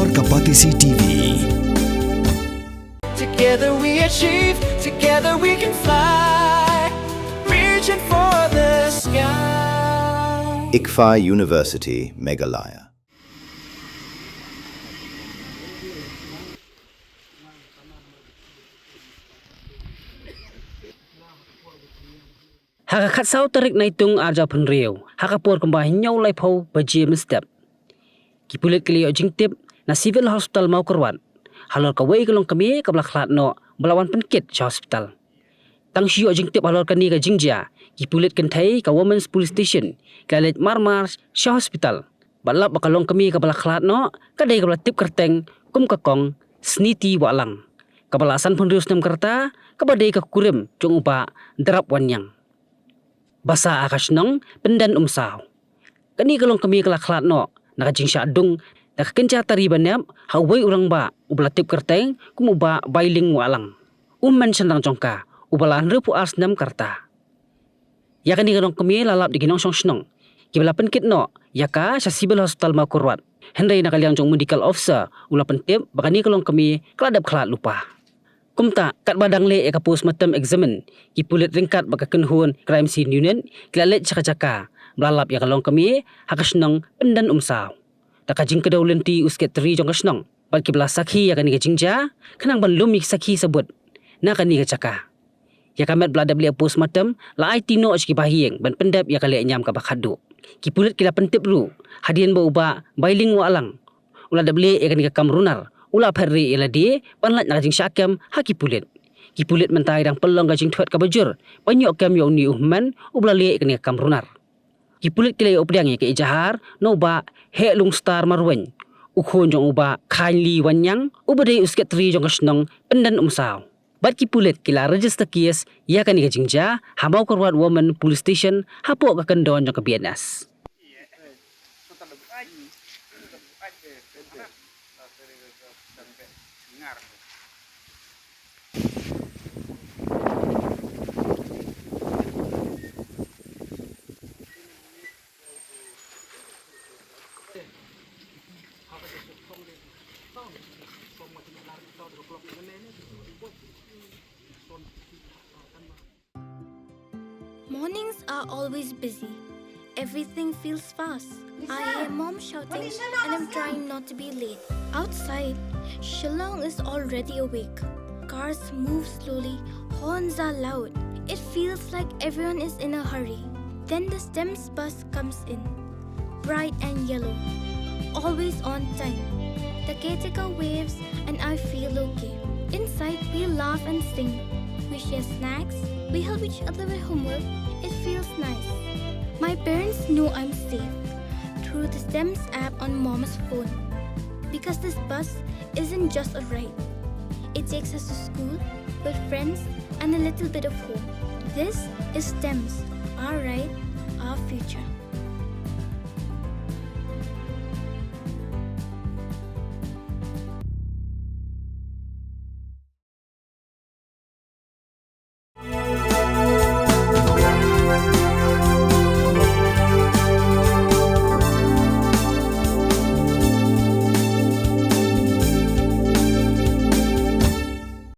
Explore Kapatisi TV. Together we achieve, together we can fly, reaching for the sky. ICFA University, Meghalaya. Haka katsau tarik na itong arja penriau. Haka por kembah nyau lai pau bajie mestep. Ki Pulit keliau jingtip na civil hospital mau kerwan. Halor ka wei ke Longkmie ka belaklat no belawan penkit Shah hospital. Tang siu jingtip halor ka ni ka jingja. Ki Pulit kentai ka women's police station. Ka let marmar Shah hospital. Balap baka Longkmie ka belaklat no ka dei ka belatip kerteng kum ka kong sniti walang. Ka belasan penrius nem kerta ka badai ka kurim jong uba derap wanyang. Basa akas nong Pyndenumsaw. Kani ka Longkmie ka laklat no nakajing Shah Dung nakakenca Tari banyam hawai urang ba ublatip kerteng kumuba bailing walang. Hymmen sandang jongka ubalan repu ars nam karta. Ya kani ka Longkmie lalap di ginong song snong. Kibala penkit no yaka Shah civil hospital mau kurwat. Hendai nakaliang jong medical officer ula pentip bakani ka Longkmie keladap kelat lupa. Kumta kat badang le eka pos matem examen Ki Pulit ringkat baka kenhun crime scene unit kilalet caka-caka melalap ya ka Longkmie hakasnong Pyndenumsaw. Takajing kedaulen ti usket Tari jong kasnong bagi belah sakhi ya kani ka jingja kenang belum sakhi sebut na kani ka caka. Ya kamet belada beli pos matem la ai tino ki bahieng ban pendap ya kali nyam ka bakhadu. Ki Pulit kila pentip ru hadian ba uba bailing walang. Ula da beli ya kani ka kamrunar. Ula perri ila di panlat nak jing syakam Ki Pulit. Ki Pulit mentai dang pelong gajing Thwet ka bajur. Banyak kam yo ni Hymmen ubla le kani kam runar. Ki Pulit kile opdiang ke ijahar no ba he lung star marwen. Ukhon jong uba kindly wanyang ubade usket Tari jong kasnong Pyndenumsaw. Bat Ki Pulit kila register case ya kani gajing ja hamau korwat woman police station hapo ka kendon jong ka BNS. Mornings are always busy. Everything feels fast. I hear mom shouting and I'm trying not to be late. Outside, Shillong is already awake. Cars move slowly, horns are loud. It feels like everyone is in a hurry. Then the STEMS bus comes in, bright and yellow, always on time. The caretaker waves and I feel okay. Inside, we laugh and sing. We share snacks. We help each other with homework. It feels nice. My parents know I'm safe through the STEMS app on mom's phone. Because this bus isn't just a ride. It takes us to school with friends and a little bit of hope. This is STEMS, our ride, our future.